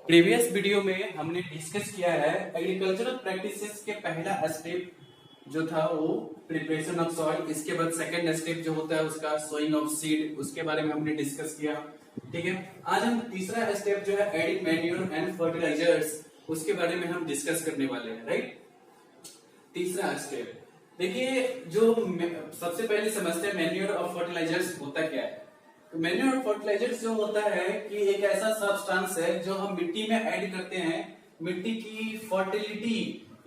Previous video में हमने discuss किया है एग्रीकल्चरल प्रैक्टिसेस के पहला स्टेप जो था वो प्रिपरेशन ऑफ सॉइल। इसके बाद सेकंड स्टेप जो होता है उसका सोइंग ऑफ सीड, उसके बारे में हमने डिस्कस किया। ठीक है, आज हम तीसरा स्टेप जो है एडिंग मैन्योर एंड फर्टिलाइजर्स, उसके बारे में हम डिस्कस करने वाले हैं। राइट, तीसरा स्टेप देखिए, जो सबसे पहले समझते हैं मैन्योर और फर्टिलाइजर्स होता क्या है। तो मैन्योर और फर्टिलाइजर्स जो होता है कि एक ऐसा सब्सटेंस है जो हम मिट्टी में ऐड करते हैं मिट्टी की फर्टिलिटी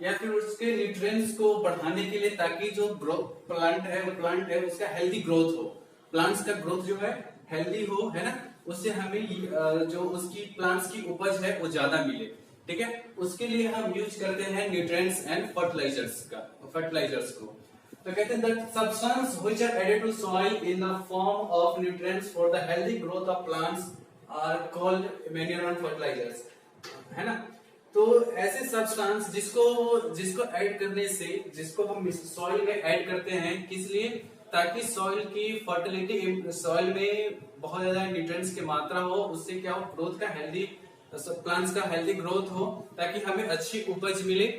या फिर उसके न्यूट्रिएंट्स को बढ़ाने के लिए, ताकि जो प्लांट है उसका हेल्दी ग्रोथ हो, प्लांट्स का ग्रोथ जो है हेल्दी हो, है ना, उससे हमें जो उसकी प्लांट्स की उपज है वो ज्यादा मिले। ठीक है, उसके लिए हम यूज करते हैं न्यूट्रिएंट्स एंड फर्टिलाइजर्स को। तो कहते हैं that substance which are added to soil in the form of nutrients for the healthy growth of plants are called manure and fertilizers, है ना। तो ऐसे सब्सटेंस जिसको ऐड करने से, जिसको हम सॉइल में ऐड करते हैं, किस लिए, ताकि सॉइल की फर्टिलिटी, सॉइल में बहुत ज्यादा न्यूट्रिएंट्स की मात्रा हो, उससे क्या हो, ग्रोथ का हेल्दी, प्लांट्स का हेल्दी ग्रोथ हो, ताकि हमें अच्छी उपज मिले।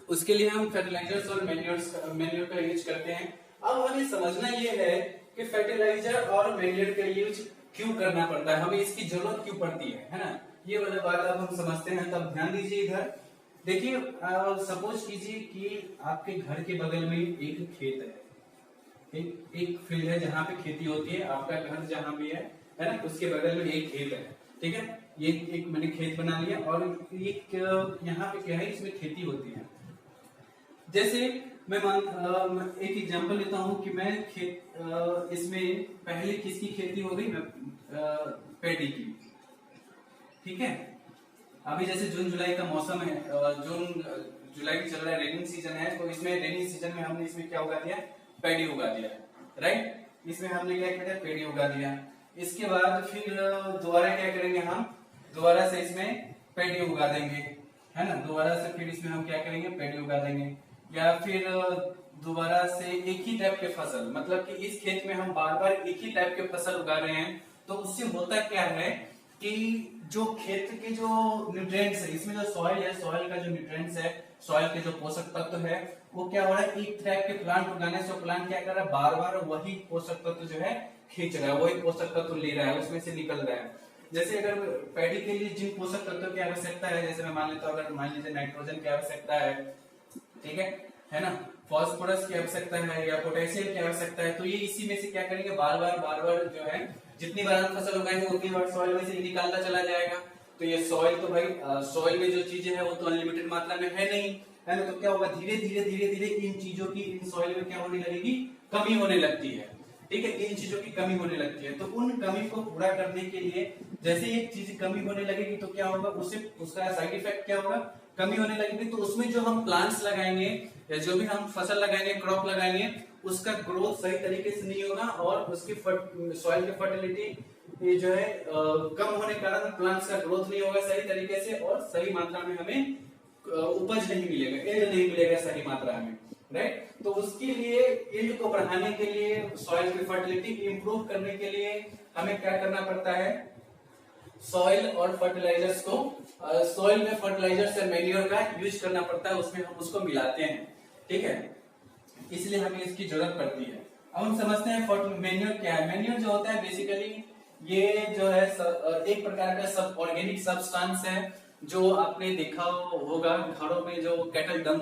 उसके लिए हम फर्टिलाइजर्स और मैन्योर का यूज करते हैं। अब हमें समझना ये है कि फर्टिलाइजर और मैन्योर का यूज क्यों करना पड़ता है, हमें इसकी जरूरत क्यों पड़ती है ना। ये वाला बात अब हम समझते हैं, तब ध्यान दीजिए इधर। देखिए, सपोज कीजिए कि आपके घर के बगल में एक खेत है, एक फील्ड है जहाँ पे खेती होती है, आपका घर जहाँ भी है ना, उसके बगल में एक खेत है। ठीक है, ये एक मैंने खेत बना लिया और एक यहाँ पे क्या है, इसमें खेती होती है। जैसे मैं एक एग्जांपल लेता हूं कि मैं इसमें पहले किसकी खेती हो गई, पैडी की। ठीक है, अभी जैसे जून जुलाई का मौसम है, जून जुलाई चल रहा है, रेनिंग सीजन है, तो इसमें रेनिंग सीजन में हमने इसमें क्या उगा दिया, पैडी उगा दिया। राइट, इसमें हमने क्या किया, पैडी उगा दिया। इसके बाद फिर दोबारा क्या करेंगे, हम दोबारा से इसमें पैडी उगा देंगे, है ना। दोबारा से फिर इसमें हम क्या करेंगे, पैडी उगा देंगे, या फिर दोबारा से एक ही टाइप के फसल, मतलब कि इस खेत में हम बार बार एक ही टाइप के फसल उगा रहे हैं। तो उससे होता क्या है कि जो खेत के जो न्यूट्रिएंट्स है, इसमें जो सॉइल है, सॉइल का जो न्यूट्रिएंट्स है, सॉइल के जो पोषक तत्व है, वो क्या हो रहा है, एक टाइप के प्लांट उगाने से प्लांट क्या कर रहा है, बार बार वही पोषक तत्व जो है खींच रहा है, वही पोषक तत्व ले रहा है, उसमें से निकल रहा है। जैसे अगर पैडी के लिए जिन पोषक तत्वों की आवश्यकता है, जैसे मैं मान लेता हूँ, अगर मान लीजिए नाइट्रोजन की आवश्यकता है, ठीक है ना, फास्फोरस की आवश्यकता है या पोटेशियम की आवश्यकता है, तो ये इसी में से क्या करेंगे, बार बार जो है, जितनी बार हम फसल उगाएंगे उतनी बार सॉइल में से निकालता चला जाएगा। तो ये सॉइल तो भाई, सॉइल में जो चीजें है वो तो अनलिमिटेड मात्रा में है नहीं, है ना। तो क्या होगा, धीरे धीरे इन चीजों की, इन सॉइल में क्या होने लगेगी, कमी होने लगती है। ठीक है, इन चीजों की कमी होने लगती है। तो उन कमी को पूरा करने के लिए, जैसे एक चीज कमी होने लगेगी तो क्या होगा, उसका साइड इफेक्ट क्या होगा, कमी होने लगेगी। तो उसमें जो हम प्लांट्स लगाएंगे या जो भी हम फसल लगाएंगे, क्रॉप लगाएंगे, उसका ग्रोथ सही तरीके से नहीं होगा और उसकी सॉइल की फर्टिलिटी ये जो है कम होने के कारण प्लांट्स का ग्रोथ नहीं होगा सही तरीके से, और सही मात्रा में हमें उपज नहीं मिलेगा, यील्ड नहीं मिलेगा सही मात्रा में। राइट, तो उसके लिए, यील्ड को बढ़ाने के लिए, सॉइल की फर्टिलिटी इंप्रूव करने के लिए हमें क्या करना पड़ता है, सॉइल और फर्टिलाइजर्स को, सॉइल में फर्टिलाइजर्स और मैन्योर का यूज करना पड़ता है, उसमें हम उसको मिलाते हैं। ठीक है, इसलिए हमें इसकी जरूरत पड़ती है। अब हम समझते हैं मैन्योर क्या है। मैन्योर जो होता है बेसिकली ये जो है एक प्रकार का सब ऑर्गेनिक सब्सटेंस है, जो आपने देखा होगा घरों में जो कैटल डंग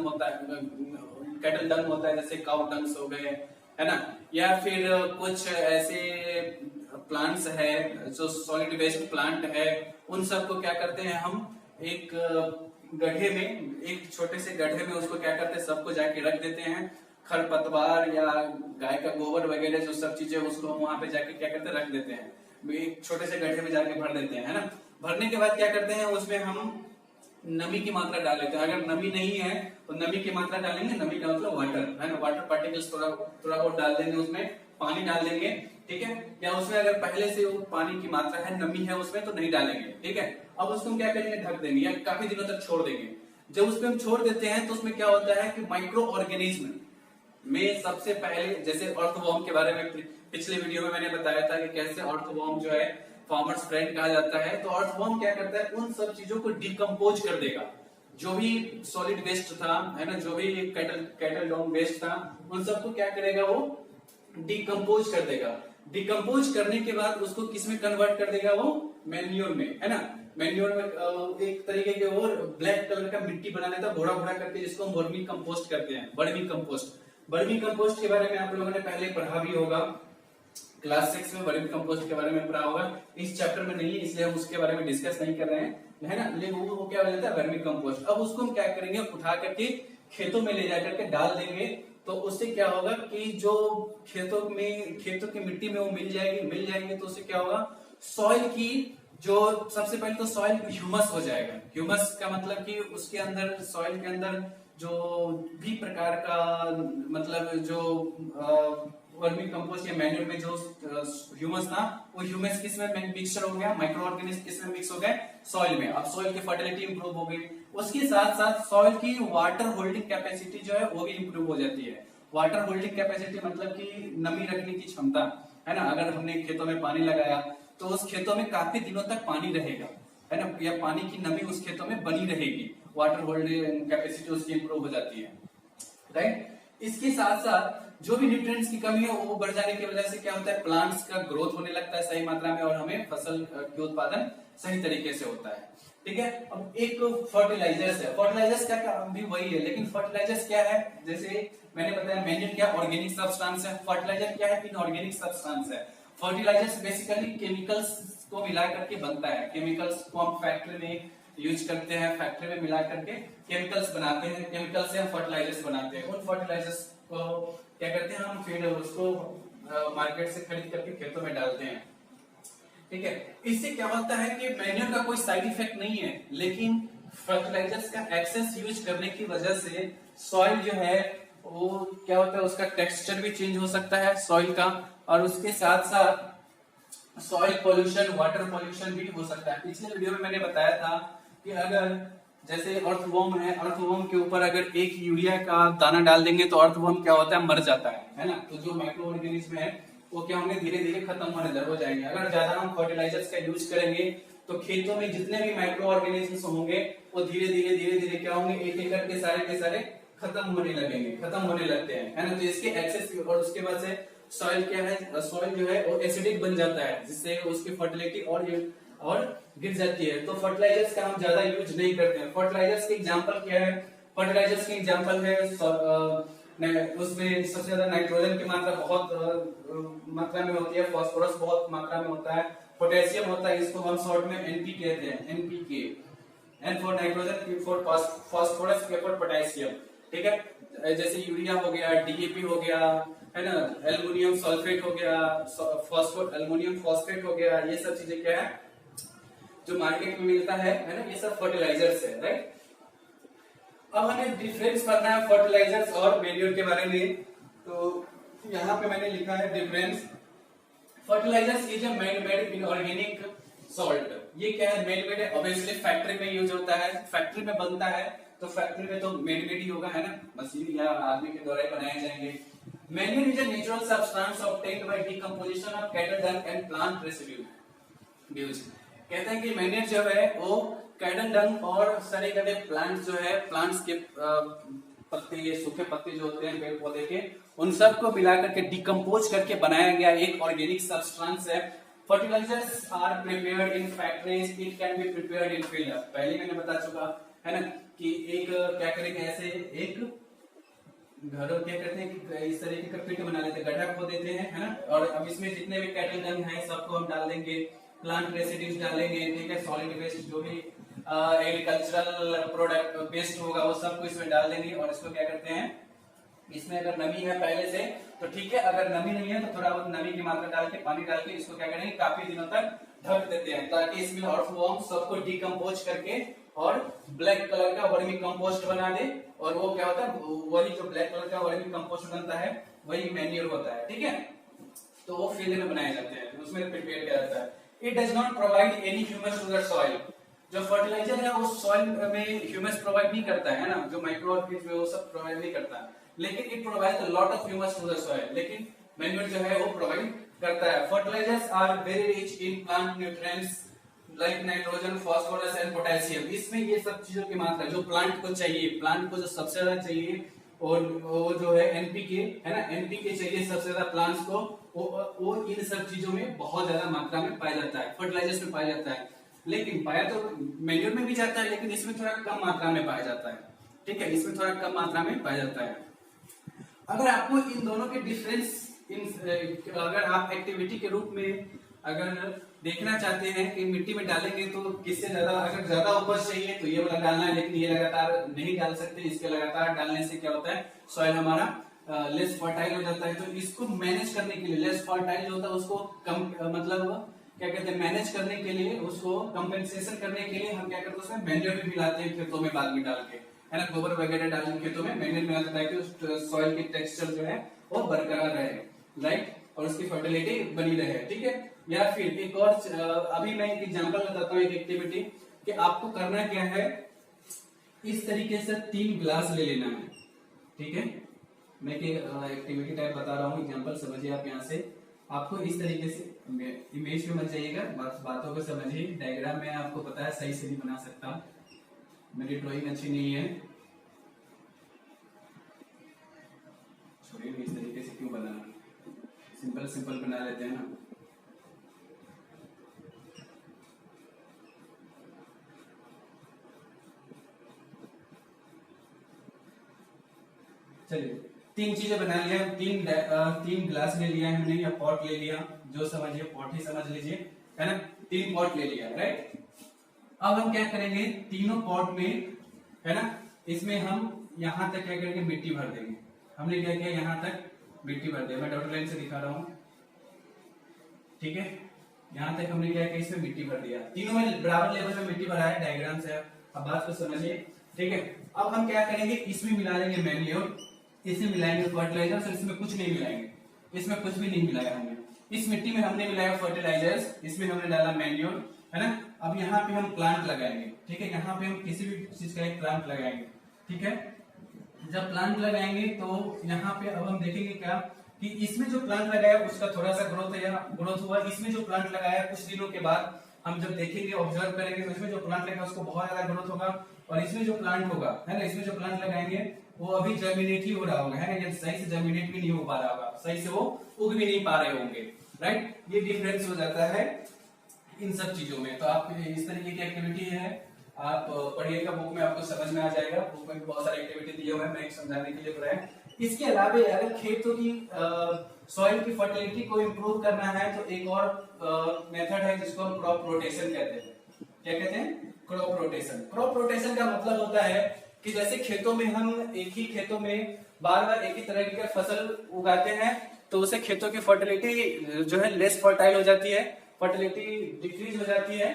होता है, जैसे काउ डंग्स हो गए, है ना, या फिर कुछ ऐसे प्लांट्स है जो सॉलिड वेस्ट प्लांट है, उन सबको क्या करते हैं हम, एक गड्ढे में, एक छोटे से गड्ढे में उसको क्या करते हैं, सबको जाके रख देते हैं। खरपतवार या गाय का गोबर वगैरह जो सब चीजें, उसको हम वहां पे जाके क्या करते हैं, रख देते हैं, एक छोटे से गड्ढे में जाके भर देते हैं, है ना। भरने के बाद क्या करते हैं, उसमें हम नमी की मात्रा डाल लेते हैं। अगर नमी नहीं है तो नमी की मात्रा डालेंगे, नमी का मतलब वाटर, है ना, वाटर पार्टिकल्स थोड़ा बहुत डाल देंगे, उसमें पानी डाल देंगे। ठीक है, या उसमें अगर पहले से वो पानी की मात्रा है, नमी है उसमें, तो नहीं डालेंगे। ठीक है, अब उसको हम क्या करेंगे, ढक देंगे या काफी दिनों तक छोड़ देंगे। जब उसमें हम छोड़ देते हैं तो उसमें क्या होता है कि माइक्रो ऑर्गेनिज्म में सबसे पहले, जैसे अर्थवॉर्म के बारे में पिछले वीडियो में मैंने बताया था कि कैसे अर्थवॉर्म जो है फार्मर्स फ्रेंड कहा जाता है। तो अर्थवर्म क्या करता है, उन सब चीजों को डिकम्पोज कर देगा, जो भी सॉलिड वेस्ट था, है ना, जो भी कैटल डॉग वेस्ट था, उन सबको क्या करेगा, वो डिकम्पोज कर देगा। डिकम्पोज करने के बाद उसको किस में कन्वर्ट कर देगा, वो मैन्योर में, है ना। मैन्योर में एक तरीके के और ब्लैक कलर का मिट्टी बना लेता है, घोड़ा घोड़ा करके, जिसको हम वर्मी कंपोस्ट करते हैं। वर्मी कंपोस्ट, वर्मी कंपोस्ट के बारे में आप लोगों ने पहले पढ़ा भी होगा, क्लास 6 में वर्मी कंपोस्ट के बारे में पढ़ा होगा। इस चैप्टर में नहीं है, इसलिए हम उसके बारे में डिस्कस नहीं कर रहे हैं, है ना। लेकिन वो क्या हो जाता है, वर्मी कंपोस्ट। अब उसको हम क्या करेंगे, उठा करके खेतों में ले जाकर के डाल देंगे, तो उससे क्या होगा कि जो खेतों की मिट्टी में वो मिल जाएगी, तो उससे क्या होगा, सॉइल की जो सबसे पहले तो सॉइल ह्यूमस हो जाएगा। ह्यूमस का मतलब कि उसके अंदर, सॉइल के अंदर जो भी प्रकार का, मतलब जो वर्मी कंपोस्ट या मैन्योर में जो ह्यूमस था, वो ह्यूमस किस में मिक्सचर हो गया, माइक्रो ऑर्गेनिज्म किस में मिक्स हो गए, सॉइल में। अब सॉइल की फर्टिलिटी इंप्रूव हो गई, उसके साथ साथ सॉइल की वाटर होल्डिंग कैपेसिटी जो है वो भी इंप्रूव हो जाती है। वाटर होल्डिंग कैपेसिटी मतलब कि नमी रखने की क्षमता, है ना। अगर हमने खेतों में पानी लगाया तो उस खेतों में काफी दिनों तक पानी रहेगा, है ना, या पानी की नमी उस खेतों में बनी रहेगी, वाटर होल्डिंग कैपेसिटी उसकी इंप्रूव हो जाती है, राइट। इसके साथ साथ जो भी न्यूट्रिएंट्स की कमी है वो बढ़ जाने की वजह से क्या होता है, प्लांट्स का ग्रोथ होने लगता है सही मात्रा में, और हमें फसल के उत्पादन सही तरीके से होता है, ठीक है। अब एक फर्टिलाइजर्स है, फर्टिलाइजर्स का काम भी वही है, लेकिन फर्टिलाइजर्स क्या है, जैसे मैंने बताया मैन्योर क्या ऑर्गेनिक सब्सटेंस है, फर्टिलाइजर क्या है, इनऑर्गेनिक सब्सटेंस है। फर्टिलाइजर्स बेसिकली केमिकल्स को मिला करके बनता है, केमिकल्स को हम फैक्ट्री में यूज करते हैं, फैक्ट्री में मिला करके केमिकल्स बनाते हैं, केमिकल से हम फर्टिलाइजर्स बनाते हैं। उन फर्टिलाइजर्स को क्या करते हैं, हम फिर उसको मार्केट से खरीद करके खेतों में डालते हैं, ठीक है। इससे क्या होता है कि मैन्योर का कोई साइड इफेक्ट नहीं है, लेकिन फर्टिलाइजर्स का एक्सेस यूज करने की वजह से सॉइल जो है वो क्या होता है, उसका टेक्सचर भी चेंज हो सकता है सॉइल का, और उसके साथ साथ सॉइल पोल्यूशन, वाटर पोल्यूशन भी हो सकता है। पिछले वीडियो में मैंने बताया था कि अगर जैसे अर्थवर्म है, अर्थवर्म के ऊपर अगर एक यूरिया का दाना डाल देंगे तो अर्थवर्म क्या होता है, मर जाता है ना। तो जो माइक्रो ऑर्गेनिज्म है वो क्या होंगे, धीरे धीरे खत्म होने हो जाएंगे। अगर ज्यादा हम फर्टिलाइजर्स का यूज करेंगे तो खेतों में जितने भी माइक्रो ऑर्गेनिज्म होंगे वो धीरे धीरे क्या होंगे, एक एक करके सारे के सारे खत्म होने लगते हैं, है ना। तो इसके एक्सेस, और उसके बाद से सॉइल क्या है, सॉइल जो है वो एसिडिक बन जाता है, जिससे उसकी फर्टिलिटी और गिर जाती है। तो फर्टिलाइजर्स का हम ज्यादा यूज नहीं करते हैं। फर्टिलाइजर्स के एग्जांपल क्या है, फर्टिलाइजर्स के एग्जांपल है उसमें सबसे ज्यादा नाइट्रोजन की मात्रा बहुत मात्रा में होती है, फास्फोरस बहुत मात्रा में होता है, पोटेशियम होता है, इसको हम शॉर्ट में एनपीके कहते हैं, NPK, N for nitrogen, P for phosphorus, K for potassium, ठीक है। जैसे यूरिया हो गया, डीएपी हो गया, है ना, एल्युमिनियम सल्फेट हो गया, एल्युमिनियम फॉस्फेट हो गया, ये सब चीजें क्या है जो मार्केट में मिलता है ना, ये सब फर्टिलाइजर्स है, राइट। अब हमें डिफरेंस करना है फर्टिलाइजर्स और मैन्योर के बारे में। तो यहाँ पे मैंने लिखा है difference, fertilisers is a man made inorganic salt. ये क्या है, मैन मेड है, ऑब्वियसली फैक्ट्री में यूज होता है, फैक्ट्री में बनता है, तो फैक्ट्री में तो मैन मेड ही होगा, है ना, मशीन या आदमी के द्वारा बनाए जाएंगे। Manure is a natural substance obtained by decomposition of cattle Dang and plant residues. कहते हैं कि मैन्योर जो है वो कैटल डंग और सड़े गले प्लांट जो है, प्लांट्स के पत्ते, ये सूखे पत्ते जो होते हैं पेड़ पौधे के, उन सब को मिला करके डिकम्पोज करके बनाया गया एक ऑर्गेनिक सब्सटेंस है। Fertilisers are prepared in factories, it can be prepared in field. पहले मैंने बता चुका है ना कि एक क्या करेंगे, ऐसे एक घरों क्या करते हैं कि इस तरीके का पिट बना लेते हैं, गड्ढा खोद देते हैं, है ना, और अब इसमें जितने भी कैटल डंग है सबको हम डाल देंगे, प्लांट रेसिड्यूज डालेंगे, ठीक है, सॉलिड वेस्ट जो भी एग्रीकल्चरल प्रोडक्ट वेस्ट होगा वो सबको इसमें डाल देंगे, और इसको क्या करते हैं, इसमें अगर नमी है पहले से तो ठीक है, अगर नमी नहीं है तो थोड़ा बहुत नमी की मात्रा डाल के, पानी डाल के इसको क्या करेंगे, काफी दिनों तक ढक देते हैं, ताकि इसमें अर्थवर्म सबको डिकम्पोज करके और ब्लैक कलर का वर्मी कंपोस्ट बना दे। और वो क्या होता है, वही जो ब्लैक कलर का वर्मी कंपोस्ट बनता है वही मैन्योर होता है, ठीक है। तो वो फील्ड में बनाए जाते हैं, उसमें प्रिपेयर किया जाता है। It does not provide any humus to the soil. जो फर्टिलाइजर है वो सॉइल में ह्यूमस प्रोवाइड नहीं करता है ना, जो माइक्रो ऑर्गेनिज्म है वो सब प्रोवाइड नहीं करता, लेकिन it provide a lot of humus to the soil. लेकिन मैन्योर जो है वो प्रोवाइड करता है। Fertilisers are very rich in plant nutrients like nitrogen, phosphorus and potassium. इसमें ये सब चीजों की मात्रा जो प्लांट को चाहिए, प्लांट को जो सबसे ज्यादा चाहिए, और वो जो है एनपीके है ना, एनपीके चाहिए सबसे ज्यादा प्लांट्स को, वो इन सब चीजों में बहुत ज्यादा मात्रा में पाया जाता है, फर्टिलाइजर्स में पाया जाता है। लेकिन पाया तो मैन्योर में भी जाता है, लेकिन इसमें थोड़ा कम मात्रा में पाया जाता है। ठीक है, इसमें थोड़ा कम मात्रा में पाया जाता है। अगर आपको इन दोनों के डिफरेंस अगर आप एक्टिविटी के रूप में अगर देखना चाहते हैं कि मिट्टी में डालेंगे तो किससे ज्यादा, अगर ज्यादा उपज चाहिए तो ये वाला डालना है, लेकिन ये लगातार नहीं डाल सकते। इसके लगातार डालने से क्या होता है, सॉइल हमारा लेस फर्टाइल हो जाता है। तो इसको मैनेज करने के लिए, लेस फर्टाइल जो होता है उसको कम मतलब क्या कहते हैं, मैनेज करने के लिए, उसको कंपेंसेशन करने के लिए हम क्या करते हैं, उसमें मैन्योर भी मिलाते हैं खेतों में बाद में डाल के, है ना, गोबर वगैरह डाल के खेतों में मैन्योर मिलाते हैं ताकि सॉइल की टेक्सचर जो है वो बरकरार रहे, राइट, और उसकी फर्टिलिटी बनी रहे। ठीक है, या फिर एक और अभी मैं एक एग्जांपल बताता हूँ, एक एक्टिविटी कि आपको करना क्या है। इस तरीके से 3 ग्लास ले लेना है। ठीक है, मैं एक्टिविटी टाइप बता रहा हूँ, एग्जांपल समझिए आप। यहाँ से आपको इस तरीके से, इमेज में मत जाइएगा, बातों को समझिए। डायग्राम में आपको पता है सही से नहीं बना सकता, मेरी ड्राइंग अच्छी नहीं है, छोड़िए इस तरीके से क्यों बनाना, सिंपल सिंपल बना लेते हैं ना। चलिए, 3 चीजें बना लिया, 3 ग्लास ले लिया हमने, या पॉट ले लिया, जो समझिए पॉट ही समझ लीजिए, है ना। 3 पॉट ले लिया, राइट। अब हम क्या करेंगे, तीनों पॉट में, है ना, इसमें हम यहां तक क्या करेंगे, मिट्टी भर देंगे। हमने क्या किया, यहां तक मिट्टी भर दिया, मैं डॉट लाइन से दिखा रहा हूं। ठीक है, यहां तक हमने क्या किया, इसमें मिट्टी भर दिया, तीनों में बराबर लेवल में मिट्टी भरा है, डायग्राम से अब बात को समझिए। ठीक है, अब हम क्या करेंगे, इसमें मिला देंगे मैन्योर, इसमें मिलाएंगे फर्टिलाइजर्स, और इसमें कुछ नहीं मिलाएंगे, इसमें कुछ भी नहीं मिलाया हमने। इस मिट्टी में हमने मिलाया फर्टिलाइजर्स, इसमें हमने डाला मैन्योर, है ना। अब यहाँ पे हम प्लांट लगाएंगे। ठीक है, यहाँ पे हम किसी भी चीज का एक प्लांट लगाएंगे। ठीक है, जब प्लांट लगाएंगे तो यहाँ पे अब हम देखेंगे क्या कि इसमें जो प्लांट लगाया उसका थोड़ा सा ग्रोथ हुआ। इसमें जो प्लांट लगाया कुछ दिनों के बाद हम जब देखेंगे, ऑब्जर्व करेंगे, तो इसमें जो प्लांट लगाया उसको बहुत ज्यादा ग्रोथ होगा, और इसमें जो प्लांट होगा, है ना, इसमें जो प्लांट लगाएंगे वो अभी जर्मिनेट ही हो रहा होगा, है ना, सही से जर्मिनेट भी नहीं हो पा रहा होगा, सही से वो उग भी नहीं पा रहे होंगे, राइट। ये डिफरेंस हो जाता है इन सब चीजों में। तो आप इस तरीके की एक्टिविटी है, आप पढ़िएगा, बुक में आपको समझ में आ जाएगा। बुक में भी बहुत सारी एक्टिविटी दिए हुए हैं, मैं एक समझाने के लिए बनाया। इसके अलावा अगर खेतों की सॉइल की फर्टिलिटी को इम्प्रूव करना है तो एक और मेथड है जिसको हम क्रॉप रोटेशन कहते हैं। क्या कहते हैं, क्रॉप रोटेशन। क्रॉप रोटेशन का मतलब होता है कि जैसे खेतों में हम एक ही खेतों में बार बार एक ही तरह की फसल उगाते हैं तो उससे खेतों की फर्टिलिटी जो है लेस फर्टाइल हो जाती है, फर्टिलिटी डिक्रीज हो जाती है।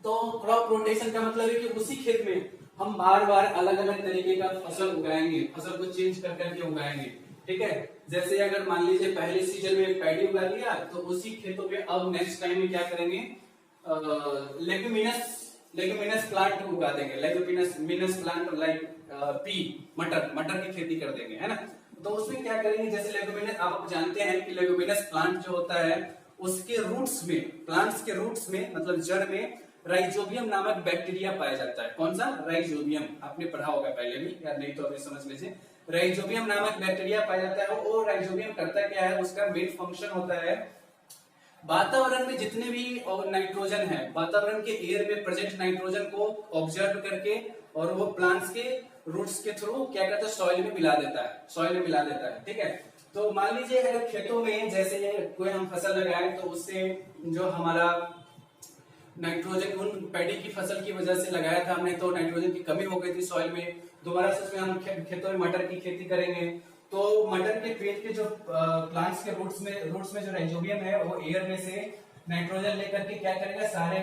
तो क्रॉप रोटेशन का मतलब है कि उसी खेत में हम बार बार अलग अलग तरीके का फसल उगाएंगे, फसल को चेंज कर करके उगाएंगे। ठीक है, जैसे अगर मान लीजिए पहले सीजन में पैडी उगा लिया तो उसी खेतों में अब नेक्स्ट टाइम में क्या करेंगे, लेग्यूमिनस प्लांट उगा देंगे, लेग्यूमिनस प्लांट लाइक पी, मटर की खेती कर देंगे, है ना। तो उसमें क्या करेंगे, जैसे लेग्यूमिनस, आप जानते हैं कि लेग्यूमिनस प्लांट जो होता है उसके रूट्स में, प्लांट्स के रूट्स में मतलब जड़ में राइजोबियम नामक बैक्टीरिया पाया जाता है। कौन सा, राइजोबियम, आपने पढ़ा होगा पहले भी, या नहीं तो अभी समझ लीजिए। राइजोबियम नामक बैक्टीरिया पाया जाता है। वो राइजोबियम करता क्या है, उसका मेन फंक्शन होता है वातावरण में जितने भी नाइट्रोजन है, वातावरण के एयर में प्रेजेंट नाइट्रोजन को ऑब्जर्व करके और वो प्लांट्स के रूट्स के थ्रू क्या करता है, सॉइल में मिला देता है, सॉइल में मिला देता है। ठीक है, तो मान लीजिए अगर खेतों में जैसे कोई हम फसल लगाए तो उससे जो हमारा नाइट्रोजन, उन पैडी की फसल की वजह से लगाया था हमने, तो नाइट्रोजन की कमी हो गई थी सॉइल में। दोबारा से उसमें हम खेतों में मटर की खेती करेंगे तो मटर के पेड़ के जो प्लांट्स के रूट्स में जो राइजोबियम है वो एयर में से नाइट्रोजन लेकर के क्या करेगा, सारे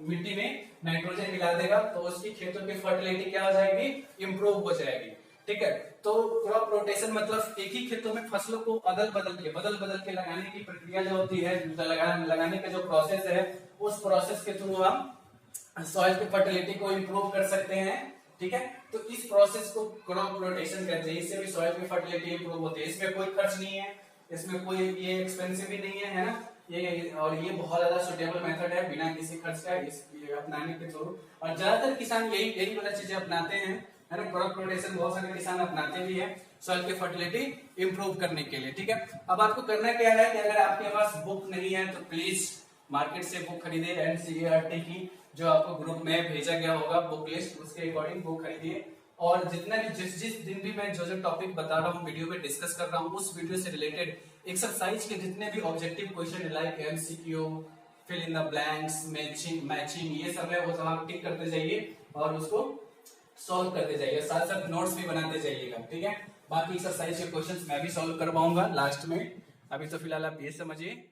मिट्टी में नाइट्रोजन मिला देगा, तो उसकी खेतों की फर्टिलिटी क्या हो जाएगी, इंप्रूव हो जाएगी। ठीक है, तो क्रॉप रोटेशन मतलब एक ही खेतों में फसलों को बदल बदल के लगाने की प्रक्रिया जो होती है, लगाने का जो प्रोसेस है, उस प्रोसेस के थ्रू हम सॉइल की फर्टिलिटी को इंप्रूव कर सकते हैं। ठीक है, तो इस प्रोसेस को क्रॉप रोटेशन कहते हैं। इससे भी सॉइल की फर्टिलिटी इंप्रूव होती है, इसमें कोई खर्च नहीं है, इसमें कोई ये एक्सपेंसिव भी नहीं है ना, ये और ये बहुत ज्यादा सुटेबल मेथड है बिना किसी खर्च का ये अपनाने के थ्रू। और ज्यादातर किसान यही यही वाला चीजें अपनाते हैं, है ना। क्रॉप रोटेशन बहुत सारे किसान अपनाते भी है सॉइल की फर्टिलिटी इंप्रूव करने के लिए, ठीक है। अब आपको करना क्या है कि अगर आपके पास बुक नहीं है तो प्लीज मार्केट से बुक खरीदे, एनसीईआरटी की जो आपको ग्रुप में भेजा गया होगा बुक लिस्ट, उसके अकॉर्डिंग बुक खरीदिए। और जितना भी जिस दिन भी मैं जो टॉपिक बता रहा हूँ वीडियो में डिस्कस कर रहा हूँ, उस वीडियो से रिलेटेड एक्सरसाइज के जितने भी objective question like MCQ, fill in the blanks, matching ये सब है वो सब आप टिक करते जाइए और उसको सॉल्व करते जाइए, साथ साथ नोट्स भी बनाते जाइएगा, ठीक है। बाकी एक्सरसाइज के क्वेश्चंस मैं भी सॉल्व करवाऊंगा लास्ट में, अभी तो फिलहाल आप ये समझिए।